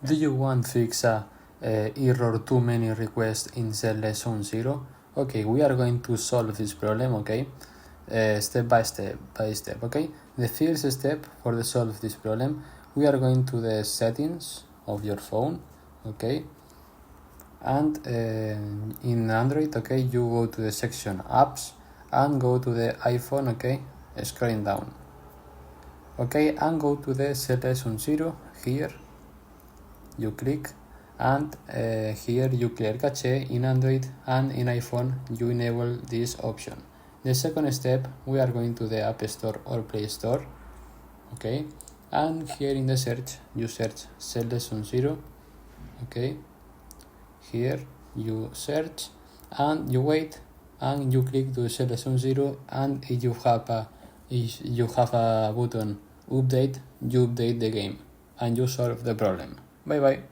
Do you want to fix a error too many requests in Zenless Zone Zero? Okay, we are going to solve this problem, okay? Step by step, okay? The first step for the solve this problem, we are going to the settings of your phone, okay? And in Android, okay, you go to the section apps and go to the iPhone, okay? Scrolling down, okay, and go to the Zenless Zone Zero here. You click and here you clear cache in Android, and in iPhone you enable this option. The second step, we are going to the App Store or Play Store, okay, and here in the search you search Zenless Zone Zero, okay, here you search and you wait and you click to Zenless Zone Zero, and if you have a button update, you update the game and you solve the problem. Bye bye.